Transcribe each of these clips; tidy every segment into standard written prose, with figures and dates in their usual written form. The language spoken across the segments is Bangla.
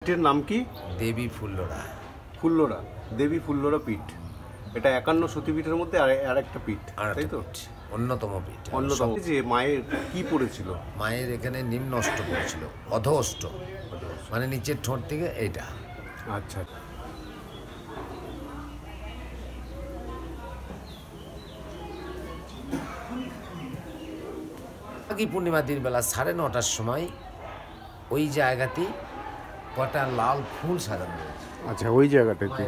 পীঠের নাম কি? দেবী ফুল্লরা। ফুল্লরা, দেবী ফুল্লরা পীঠ। এটা 51 সতীপীঠের মধ্যে আর একটা পীঠ, তাই তো? অন্যতম পীঠ। অন্যতম। যে মায়ের কি পড়েছিল? মায়ের এখানে নিম্ন অষ্ট পড়েছিল, অধ অষ্ট, মানে নিচের ঠোঁট থেকে এইটা। আচ্ছা। বাকি পূর্ণিমা দিন বেলা 9:30টার সময় ওই জায়গাতে কটা লাল ফুল সাজানো রয়েছে। আচ্ছা, ওই জায়গাটাতে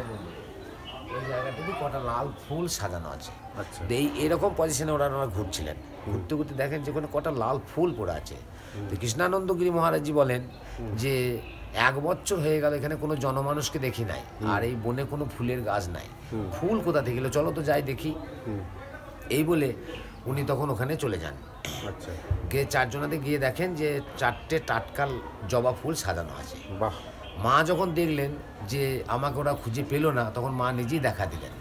ওই জায়গাটাতে কটা লাল ফুল সাজানো আছে। আচ্ছা। এরকম পজিশনে ওরা ঘুরছিলেন, ঘুরতে ঘুরতে দেখেন যে ওখানে কটা লাল ফুল পড়ে আছে। তো কৃষ্ণানন্দগিরি মহারাজজি বলেন যে 1 বছর হয়ে গেল এখানে কোনো জনমানুষকে দেখি নাই, আর এই বনে কোনো ফুলের গাছ নাই, ফুল কোথা থেকে এলো, চলো তো যাই দেখি। এই বলে উনি তখন ওখানে চলে যান। আচ্ছা। গিয়ে 4 জনাতে গিয়ে দেখেন যে 4টে টাটকা জবা ফুল সাজানো আছে। বাহ। মা যখন দেখলেন যে আমাকে ওরা খুঁজে পেল না, তখন মা নিজেই দেখা দিলেন।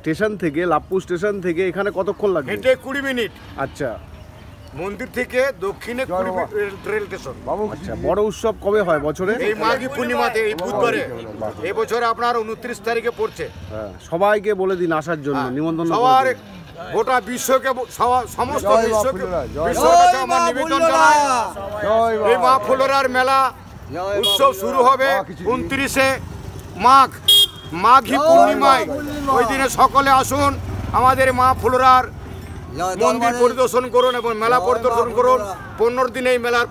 স্টেশন থেকে, লাভপুর স্টেশন থেকে এখানে কতক্ষণ লাগবে? হেঁটে 20 মিনিট। আচ্ছা। মন্দির থেকে দক্ষিণে 20 মিনিট রেল স্টেশন। আচ্ছা, বড় উৎসব কবে হয় বছরে? এই মাঘী পূর্ণিমাতে, এই বুধবারে। এই বছর আপনার 29 তারিখে পড়ছে। হ্যাঁ, সবাইকে বলে দিন আসার জন্য, নিমন্ত্রণ সবার গোটা বিশ্বকে, সমস্ত বিশ্বকে কাছে আমার নিবেদন জানাই। এই মা ফুলরার মেলা উৎসব শুরু হবে 29শে মাঘ, মাঘী পূর্ণিমায়। ওই দিনে সকলে আসুন, আমাদের মা ফুলরার মন্দির পরিদর্শন করুন এবং মেলা পরিদর্শন করুন। 15 দিন এই মেলার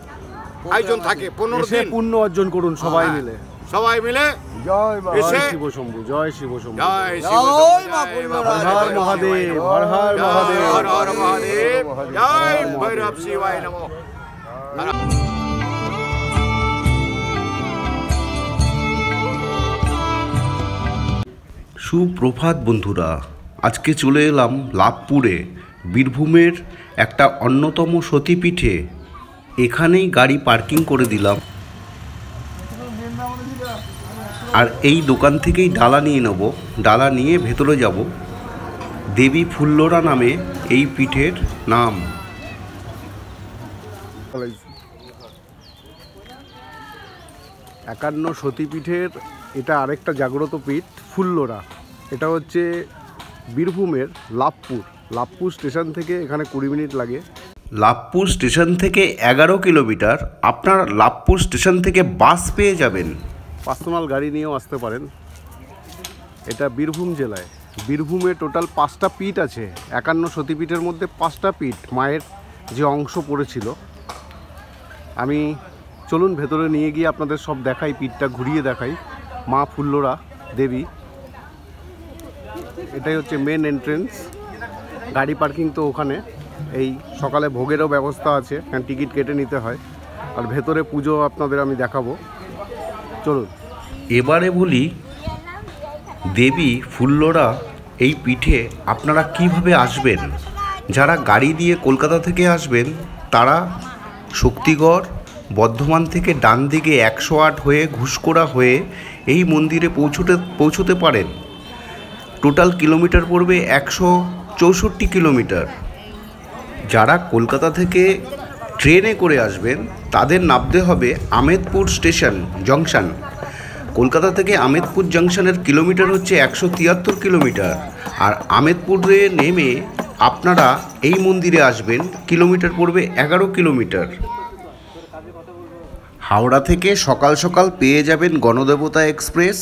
আয়োজন থাকে। 15 দিন পুণ্য অর্জন করুন সবাই মিলে। সবাই মিলে জয় শিব শম্ভু, জয় শিব শম্ভু, জয় হর মহাদেব, হর হর মহাদেব, হর হর মহাদেব, জয় ভৈরব শিবায় নমঃ। সুপ্রভাত বন্ধুরা, আজকে চলে এলাম লাভপুরে, বীরভূমের একটা অন্যতম সতীপীঠে। এখানেই গাড়ি পার্কিং করে দিলাম, আর এই দোকান থেকেই ডালা নিয়ে নেব। ডালা নিয়ে ভেতরে যাব। দেবী ফুল্লরা নামে এই পীঠের নাম। 51 সতীপীঠের এটা আরেকটা জাগ্রত পীঠ, ফুল্লরা। এটা হচ্ছে বীরভূমের লাভপুর স্টেশন থেকে এখানে 20 মিনিট লাগে। লাভপুর স্টেশন থেকে 11 কিলোমিটার। আপনার লাভপুর স্টেশন থেকে বাস পেয়ে যাবেন, পার্সোনাল গাড়ি নিয়েও আসতে পারেন। এটা বীরভূম জেলায়। বীরভূমে টোটাল 5টা পীঠ আছে। 51 সতীপীঠের মধ্যে 5টা পীঠ, মায়ের যে অংশ পড়েছিল। আমি চলুন ভেতরে নিয়ে গিয়ে আপনাদের সব দেখাই, পীঠটা ঘুরিয়ে দেখাই। মা ফুল্লরা দেবী, এটাই হচ্ছে মেন এন্ট্রেন্স। গাড়ি পার্কিং তো ওখানে। এই সকালে ভোগেরও ব্যবস্থা আছে, টিকিট কেটে নিতে হয়। আর ভেতরে পুজো আপনাদের আমি দেখাবো, চলুন। এবারে বলি দেবী ফুল্লরা এই পীঠে আপনারা কিভাবে আসবেন। যারা গাড়ি দিয়ে কলকাতা থেকে আসবেন তারা শক্তিগড়, বর্ধমান থেকে ডান দিকে 108 হয়ে ঘুষকোড়া হয়ে এই মন্দিরে পৌঁছতে পারেন। টোটাল কিলোমিটার পড়বে 164 কিলোমিটার। যারা কলকাতা থেকে ট্রেনে করে আসবেন তাদের নামতে হবে আমেদপুর স্টেশন জংশন। কলকাতা থেকে আমেদপুর জংশনের কিলোমিটার হচ্ছে 173 কিলোমিটার। আর আমেদপুরে নেমে আপনারা এই মন্দিরে আসবেন, কিলোমিটার পড়বে 11 কিলোমিটার। হাওড়া থেকে সকাল সকাল পেয়ে যাবেন গণদেবতা এক্সপ্রেস,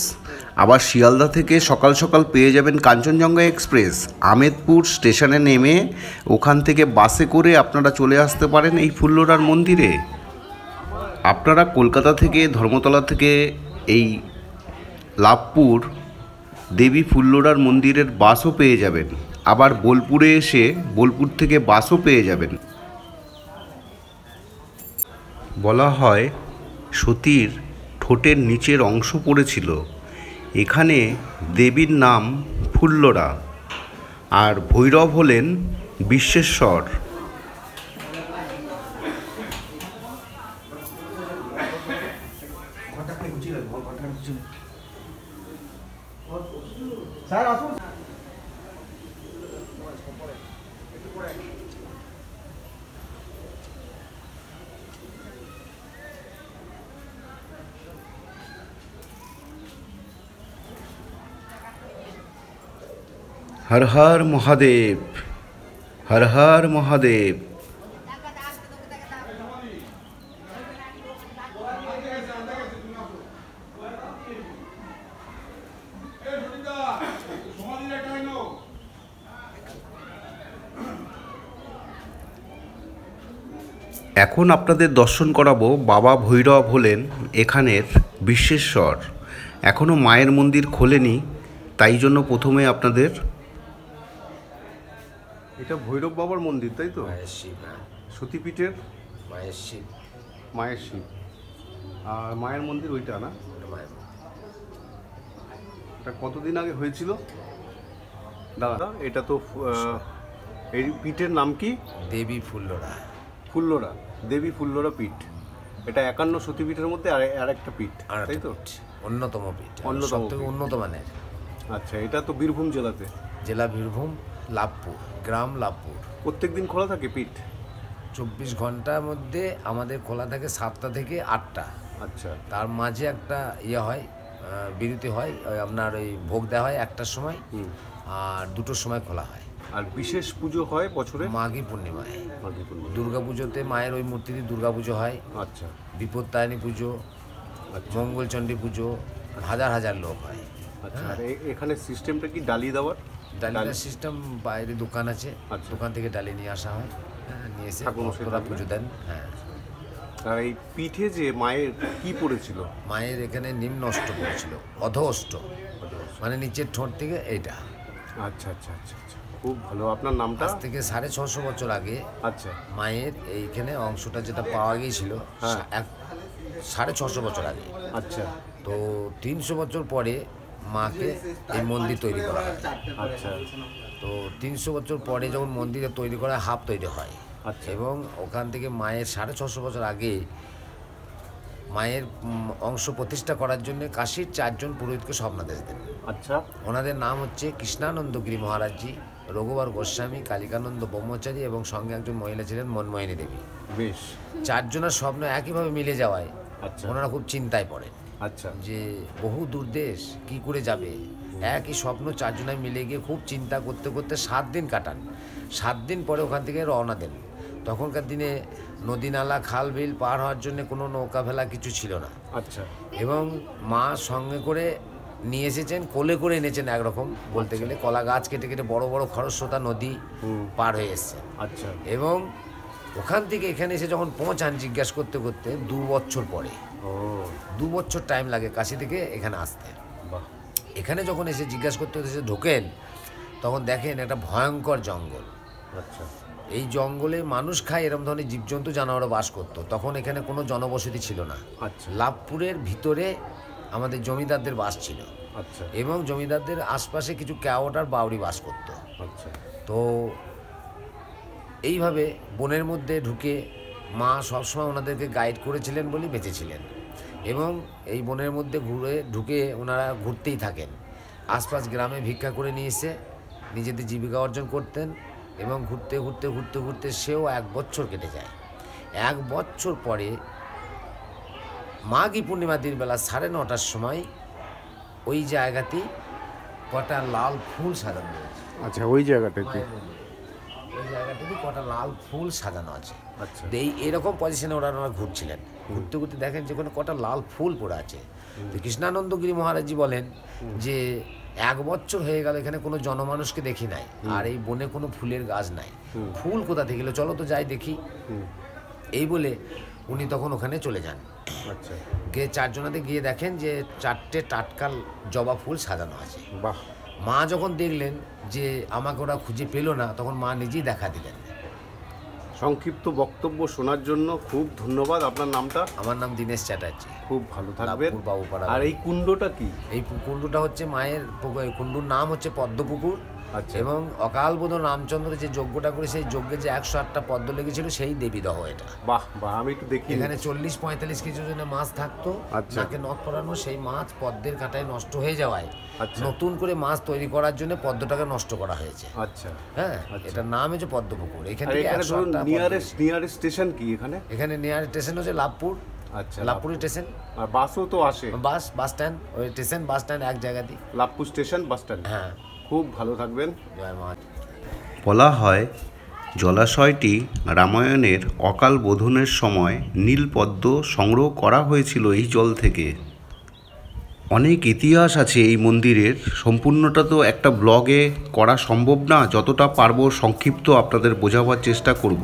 আবার শিয়ালদা থেকে সকাল সকাল পেয়ে যাবেন কাঞ্চনজঙ্ঘা এক্সপ্রেস। আমেদপুর স্টেশনে নেমে ওখান থেকে বাসে করে আপনারা চলে আসতে পারেন এই ফুল্লরার মন্দিরে। আপনারা কলকাতা থেকে, ধর্মতলা থেকে এই লাভপুর দেবী ফুল্লরার মন্দিরের বাসও পেয়ে যাবেন। আবার বোলপুরে এসে বোলপুর থেকে বাসও পেয়ে যাবেন। বলা হয় সতীর ঠোঁটের নিচের অংশ পড়েছিল। এখানে দেবীর নাম ফুল্লরা, আর ভৈরব হলেন বিশ্বেশ্বর। হর হর মহাদেব, হর হর মহাদেব। এখন আপনাদের দর্শন করাবো বাবা ভৈরব হলেন এখানের বিশ্বেশ্বর। এখনও মায়ের মন্দির খোলেনি, তাই জন্য প্রথমে আপনাদের এটা ভৈরব বাবার মন্দির, তাই তো? মায়ের শিব, হ্যাঁ, সতীপীঠের মায়ের শিব, মায়ের শিব, আর মায়ের মন্দির ওইটা না? ওটা মায়ের মন্দির। এটা কতদিন আগে হয়েছিল দাদা? এটা তো এই পীঠের নাম কি? দেবী ফুল্লরা। ফুল্লরা, দেবী ফুল্লরা পীঠ। এটা 51 সতীপীঠের মধ্যে আর একটা পীঠ, আর তাই তো? অন্যতম পীঠ, অন্যতম সবথেকে উন্নত মানের। আচ্ছা, এটা তো বীরভূম জেলাতে। জেলা বীরভূম, লাভপুর গ্রাম, লাভপুর। প্রত্যেকদিন খোলা থাকে পীঠ? 24 ঘন্টার মধ্যে আমাদের খোলা থাকে 7টা থেকে 8টা। আচ্ছা, তার মাঝে একটা ইয়ে হয়, বিরতি হয়, আপনার ওই ভোগ দেওয়া হয় 1টার সময়, আর 2টোর সময় খোলা হয়। আর বিশেষ পুজো হয় বছরে? মাঘী পূর্ণিমায়। মাঘী পূর্ণিমা। দুর্গা পুজোতে মায়ের ওই মূর্তিতে দুর্গা পুজো হয়, আচ্ছা, বিপত্তায়নী পুজো, মঙ্গলচণ্ডী পুজো, হাজার হাজার লোক হয়। আচ্ছা। আর এখানে সিস্টেমটা কি ডালি দেওয়ার? ডালির সিস্টেম, বাইরে দোকান আছে, আচ্ছা। দোকান থেকে ডালি নিয়ে আসা হয়, নিয়ে এসে ঠাকুরমশাই ভক্তরা থাকবে? পুজো দেন। হ্যাঁ। আর এই পিঠে যে মায়ের কি পড়েছিল? মায়ের এখানে নিম্ন অষ্ট পড়েছিল, অধ অষ্ট, মানে নিচের ঠোঁট থেকে এইটা। আচ্ছা আচ্ছা আচ্ছা আচ্ছা, খুব ভালো। আপনার নামটা? আজ থেকে 650 বছর আগে আচ্ছা, মায়ের এইখানে অংশটা যেটা পাওয়া গিয়েছিল, হ্যাঁ। 650 বছর আগে। আচ্ছা তো 300 বছর পরে মাকে এই মন্দির তৈরি করা হয়। আচ্ছা তো 300 বছর পরে যখন মন্দিরে তৈরি করা হয়, হাফ তৈরি হয়, আচ্ছা। এবং ওখান থেকে মায়ের 650 বছর আগে মায়ের অংশ প্রতিষ্ঠা করার জন্য কাশীর 4 জন পুরোহিতকে স্বপ্নাদেশ দেন। আচ্ছা, ওনাদের নাম হচ্ছে কৃষ্ণানন্দগিরি মহারাজজি, রঘুবার গোস্বামী, কালিকানন্দ ব্রহ্মচারী, এবং সঙ্গে একজন মহিলা ছিলেন মনমোহিনী দেবী। বেশ। 4 জনের স্বপ্ন একইভাবে মিলে যাওয়ায় আচ্ছা ওনারা খুব চিন্তায় পড়েন আচ্ছা, যে বহু দূর দেশ কী করে যাবে। একই স্বপ্ন 4 জনায় মিলে গিয়ে খুব চিন্তা করতে করতে 7 দিন কাটান। 7 দিন পরে ওখান থেকে রওনা দেন। তখনকার দিনে নদী নালা খাল বিল পার হওয়ার জন্য কোনো নৌকা ফেলা কিছু ছিল না, আচ্ছা এবং মা সঙ্গে করে নিয়ে এসেছেন, কোলে করে এনেছেন একরকম বলতে গেলে। কলা গাছ কেটে কেটে বড় বড় খরস্রোতা নদী পার হয়ে এসছে, আচ্ছা। এবং ওখান থেকে এখানে এসে যখন পৌঁছান জিজ্ঞাসা করতে করতে 2 বছর পরে, ও 2 বছর টাইম লাগে কাশি থেকে এখানে আসতে। বাহ, এখানে যখন এসে জিজ্ঞাসা করতে এসে ঢোকেন, তখন দেখেন একটা ভয়ঙ্কর জঙ্গল। আচ্ছা এই জঙ্গলে মানুষ খায় এরকম ধরনের জীবজন্তু জানোয়ারও বাস করতো। তখন এখানে কোনো জনবসতি ছিল না। আচ্ছা লাভপুরের ভিতরে আমাদের জমিদারদের বাস ছিল, আচ্ছা এবং জমিদারদের আশপাশে কিছু ক্যাওট আর বাউরি বাস করতো। আচ্ছা, তো এইভাবে বনের মধ্যে ঢুকে মা সবসময় ওনাদেরকে গাইড করেছিলেন বলেই বেঁচেছিলেন, এবং এই বনের মধ্যে ঢুকে ওনারা ঘুরতেই থাকেন। আশপাশ গ্রামে ভিক্ষা করে নিয়ে এসে নিজেদের জীবিকা অর্জন করতেন, এবং ঘুরতে ঘুরতে ঘুরতে ঘুরতে সেও 1 বছর কেটে যায়। 1 বছর পরে মাঘী পূর্ণিমা দিন বেলা 9:30টার সময় ওই জায়গাতেই কটা লাল ফুল সাজানো হয়েছে। আচ্ছা, ওই জায়গাটাতে? ওই জায়গাটাতে কটা লাল ফুল সাজানো আছে। আচ্ছা, এরকম পজিশনে ওরা ঘুরছিলেন, ঘুরতে ঘুরতে দেখেন যে ওখানে কটা লাল ফুল পড়ে আছে। তো কৃষ্ণানন্দগিরি মহারাজজি বলেন যে 1 বছর হয়ে গেল এখানে কোনো জনমানুষকে দেখি নাই, আর এই বনে কোনো ফুলের গাছ নাই, ফুল কোথা থেকে এলো, চলো তো যাই দেখি। এই বলে উনি তখন ওখানে চলে যান। আচ্ছা, গিয়ে 4 জনাতে গিয়ে দেখেন যে 4টে টাটকা জবা ফুল সাজানো আছে। বাহ, মা যখন দেখলেন যে আমাকে ওরা খুঁজে পেল না, তখন মা নিজেই দেখা দিলেন। সংক্ষিপ্ত বক্তব্য শোনার জন্য খুব ধন্যবাদ। আপনার নামটা? আমার নাম দীনেশ চ্যাটার্জি। খুব ভালো থাকবেন। লাভপুর বাবুপাড়া। আর এই কুণ্ডটা কি? এই কুণ্ডুটা হচ্ছে মায়ের কুণ্ডুর নাম হচ্ছে পদ্মপুকুর। আচ্ছা। এবং অকালবোধ রামচন্দ্র যে যজ্ঞটা করে সেই যজ্ঞে যে 108টা পদ্ম লেগেছিল সেই দেবীদহ এটা। বাহ বাহ, আমি একটু দেখি। এখানে 40-45 কেজি ওজনের মাছ থাকতো। আচ্ছা। নাকে নখ পরানো সেই মাছ পদ্মের কাঁটায় নষ্ট হয়ে যাওয়ায় আচ্ছা। নতুন করে মাছ তৈরি করার জন্য পদ্মটাকে নষ্ট করা হয়েছে। আচ্ছা। হ্যাঁ, এটার নাম হচ্ছে পদ্মপুকুর। এখান আর থেকে এখানে ধরুন 108টা নিয়ারেস্ট স্টেশন কি এখানে? এখানে নিয়ার স্টেশন হচ্ছে লাভপুর। আচ্ছা, লাভপুর স্টেশন। আর বাসও তো আসে? বাস স্ট্যান্ড, ওই স্টেশন বাস স্ট্যান্ড এক জায়গাতেই। Labhpur station bus stand. হ্যাঁ। খুব ভালো থাকবেন। জয় মা। বলা হয় জলাশয়টি রামায়ণের অকাল বোধনের সময় নীলপদ্ম সংগ্রহ করা হয়েছিল এই জল থেকে। অনেক ইতিহাস আছে এই মন্দিরের, সম্পূর্ণটা তো একটা ব্লগে করা সম্ভব না, যতটা পারবো সংক্ষিপ্ত আপনাদের বোঝাবার চেষ্টা করব।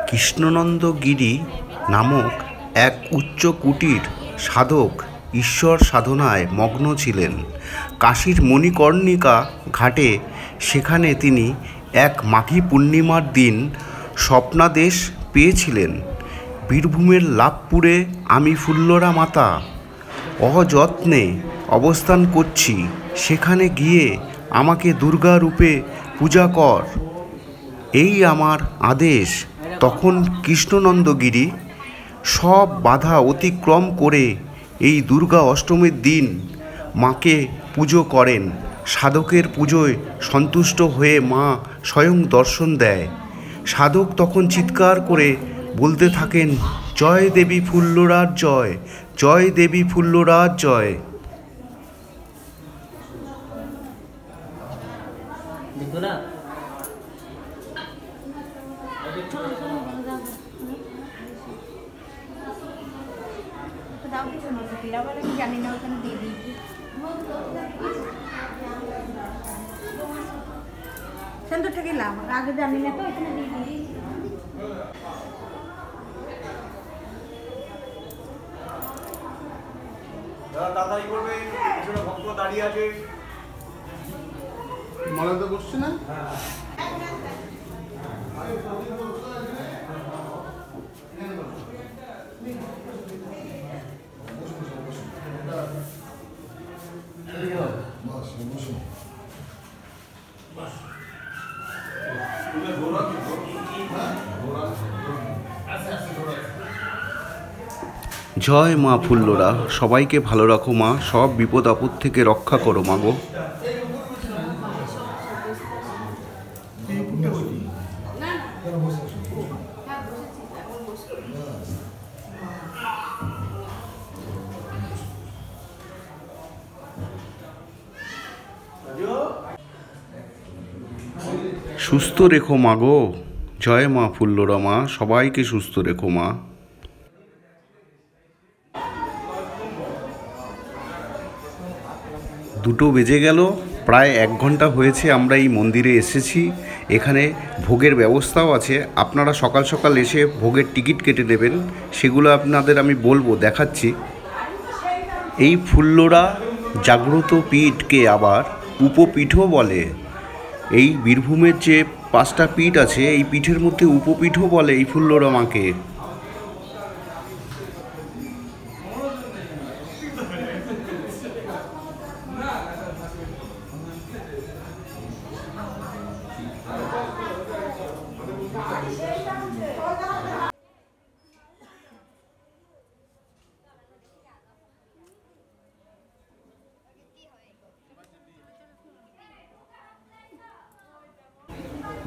কৃষ্ণনন্দগিরি নামক এক উচ্চ কুটির সাধক ঈশ্বর সাধনায় মগ্ন ছিলেন। কাশীর মণিকর্ণিকা ঘাটে সেখানে তিনি এক মাঘী পূর্ণিমার দিন স্বপ্নাদেশ পেয়েছিলেন, বীরভূমের লাভপুরে আমি ফুল্লরা মাতা অযত্নে অবস্থান করছি, সেখানে গিয়ে আমাকে দুর্গা রূপে পূজা কর, এই আমার আদেশ। তখন কৃষ্ণনন্দগিরি সব বাধা অতিক্রম করে এই দুর্গা অষ্টমীর দিন মাকে পুজো করেন। সাধকের পুজোয় সন্তুষ্ট হয়ে মা স্বয়ং দর্শন দেয়। সাধক তখন চিৎকার করে বলতে থাকেন, জয় দেবী ফুল্লরার জয়, জয় দেবী ফুল্লরার জয়। জানি না, ওখানে দিয়ে দিয়েছি। সুন্দর থেকে লাভ আগে জানি না, তো এখানে দিয়ে দিয়েছি। তাড়াতাড়ি করবে, পিছনে ভক্ত দাঁড়িয়ে আছে। মনে তো বসছে না? জয় মা ফুল্লরা, সবাইকে ভালো রাখো মা, সব বিপদ আপদ থেকে রক্ষা করো মা গো। সুস্থ রেখো মা গো, জয় মা ফুল্লরা মা, সবাইকে সুস্থ রেখো মা। 2টো বেজে গেল, প্রায় 1 ঘন্টা হয়েছে আমরা এই মন্দিরে এসেছি। এখানে ভোগের ব্যবস্থাও আছে, আপনারা সকাল সকাল এসে ভোগের টিকিট কেটে নেবেন, সেগুলো আপনাদের আমি বলবো, দেখাচ্ছি। এই ফুল্লরা জাগ্রত পীঠকে আবার উপপীঠও বলে। এই বীরভূমের যে 5টা পীঠ আছে, এই পীঠের মধ্যে উপপীঠও বলে এই ফুল্লরা মাকে।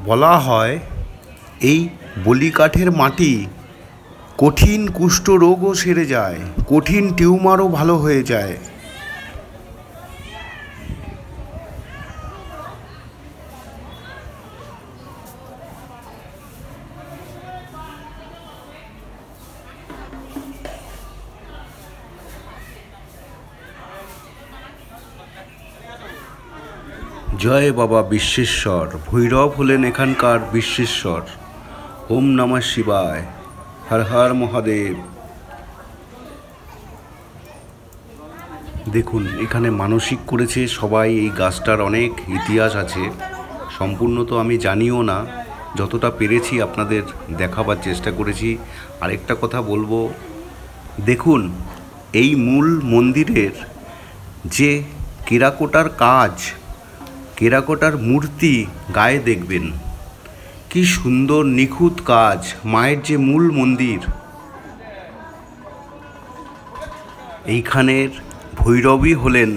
বলা হয় এই বলিকাঠের মাটি কঠিন কুষ্ঠরোগও সেরে যায়, কঠিন টিউমারও ভালো হয়ে যায়। জয় বাবা বিশ্বেশ্বর, ভৈরব হলেন এখানকার বিশ্বেশ্বর। ওম নমঃ শিবায়, হর হর মহাদেব। দেখুন এখানে মানসিক করেছে সবাই। এই গাছটার অনেক ইতিহাস আছে, সম্পূর্ণ তো আমি জানিও না, যতটা পেরেছি আপনাদের দেখাবার চেষ্টা করেছি। আরেকটা কথা বলবো, দেখুন এই মূল মন্দিরের যে টেরাকোটার কাজ, টেরাকোটার মূর্তি গায়ে দেখবেন কি সুন্দর নিখুঁত কাজ। মায়ের যে মূল মন্দির, এইখানের ভৈরবী হলেন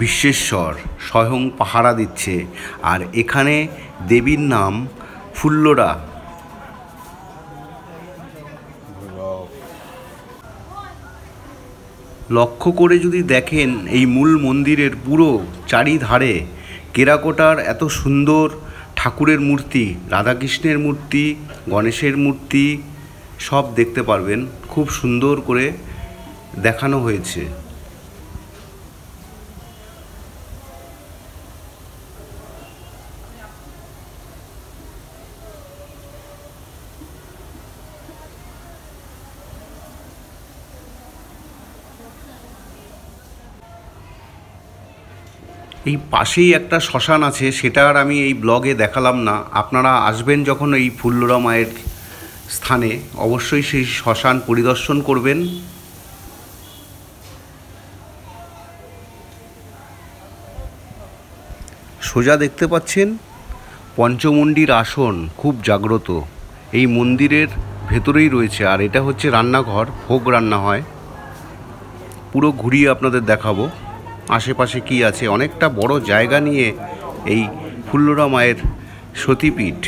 বিশ্বেশ্বর, স্বয়ং পাহারা দিচ্ছে। আর এখানে দেবীর নাম ফুল্লরা। লক্ষ্য করে যদি দেখেন এই মূল মন্দিরের পুরো চারিধারে টেরাকোটার এত সুন্দর ঠাকুরের মূর্তি, রাধাকৃষ্ণের মূর্তি, গণেশের মূর্তি সব দেখতে পারবেন। খুব সুন্দর করে দেখানো হয়েছে। এই পাশেই একটা শ্মশান আছে, সেটা আর আমি এই ব্লগে দেখালাম না। আপনারা আসবেন যখন এই ফুল্লরা মায়ের স্থানে, অবশ্যই সেই শ্মশান পরিদর্শন করবেন। সোজা দেখতে পাচ্ছেন পঞ্চমুণ্ডির আসন, খুব জাগ্রত। এই মন্দিরের ভেতরেই রয়েছে। আর এটা হচ্ছে রান্নাঘর, ভোগ রান্না হয়। পুরো ঘুরিয়ে আপনাদের দেখাবো আশেপাশে কি আছে। অনেকটা বড় জায়গা নিয়ে এই ফুল্লরা মায়ের সতীপীঠ।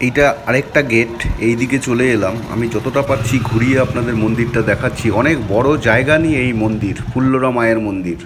এইটা আরেকটা গেট, এই দিকে চলে এলাম। আমি যতটা পারছি ঘুরিয়ে আপনাদের মন্দিরটা দেখাচ্ছি। অনেক বড় জায়গা নিয়ে এই মন্দির, ফুল্লরা মায়ের মন্দির।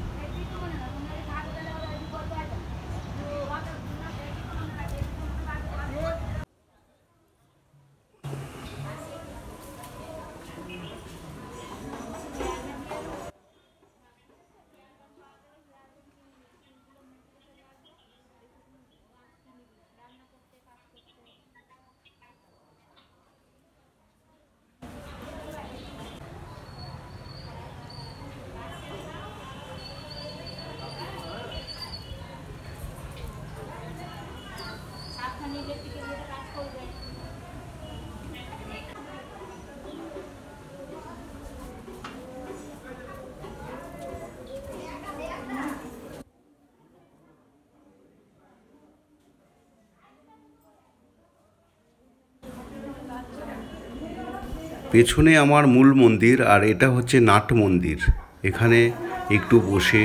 পেছনে আমার মূল মন্দির, আর এটা হচ্ছে নাট মন্দির। এখানে একটু বসে,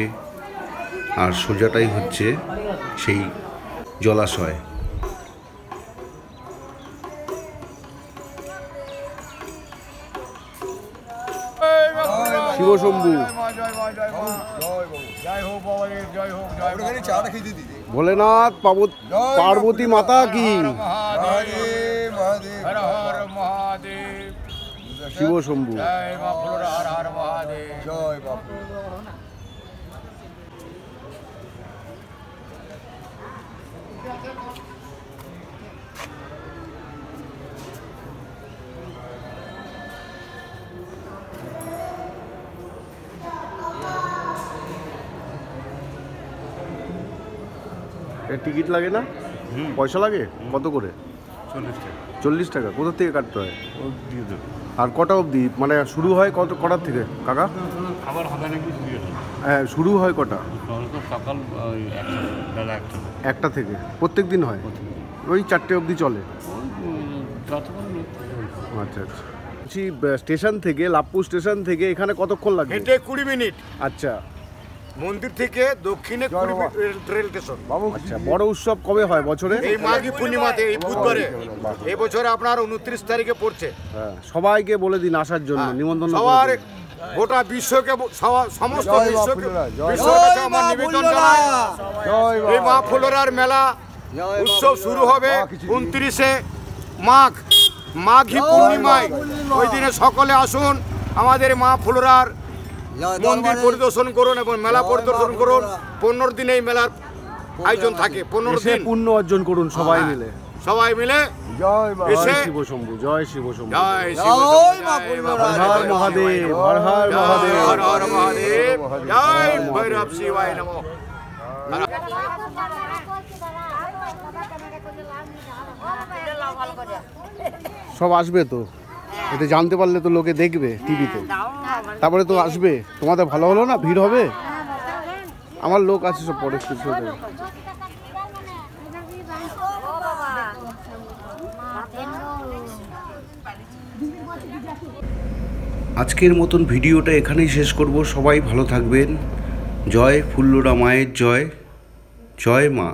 আর সোজাটাই হচ্ছে সেই জলাশয়। শিবশম্ভু, ভোলেনাথ, পার্বতী মাতা কি, শিবশম্ভু। টিকিট লাগে না? পয়সা লাগে? কত করে? 40 টাকা। কোথা থেকে কাটতে হয়? আর কটা অবধি মানে শুরু হয় কটার থেকে কাকা? হ্যাঁ, শুরু হয় কটা? সকাল 1টা থেকে। প্রত্যেক দিন হয়? ওই 4টে অবধি চলে? আচ্ছা আচ্ছা। বলছি স্টেশন থেকে, লাভপুর স্টেশন থেকে এখানে কতক্ষণ লাগবে? হেঁটে 20 মিনিট। আচ্ছা। মন্দির থেকে দক্ষিণে 20 মিনিট রেল স্টেশন। আচ্ছা, বড় উৎসব কবে হয় বছরে? এই মাঘী পূর্ণিমাতে, এই বুধবারে। এই বছরে আপনার 29 তারিখে পড়ছে। হ্যাঁ, সবাইকে বলে দিন আসার জন্য, নিমন্ত্রণ সবার গোটা বিশ্বকে, সমস্ত বিশ্বকে কাছে আমার নিবেদন জানাই, এই মা ফুলরার মেলা উৎসব শুরু হবে 29শে মাঘ, মাঘী পূর্ণিমায়। ওই দিনে সকলে আসুন, আমাদের মা ফুলরার মন্দির পরিদর্শন করুন এবং মেলা পরিদর্শন করুন। 15 দিন এই মেলার আয়োজন থাকে 15 এসে দিন। পুণ্য অর্জন করুন সবাই হ্যাঁ। মিলে। সবাই মিলে এসে জয় শিব শম্ভু, জয় শিব শম্ভু, জয় শিব, হর হর মহাদেব, হর হর মহাদেব। হর হর মহাদেব, জয় ভৈরব শিবায় নমঃ। সব আসবে তো, এতে জানতে পারলে তো লোকে দেখবে টিভিতে, তারপরে তো আসবে। তোমাদের ভালো হলো না, ভিড় হবে। আমার লোক আছে সব পরে কিছু দেবে। আজকের মতন ভিডিওটা এখানেই শেষ করব। সবাই ভালো থাকবেন। জয় ফুল্লরা মায়ের জয়, জয় মা।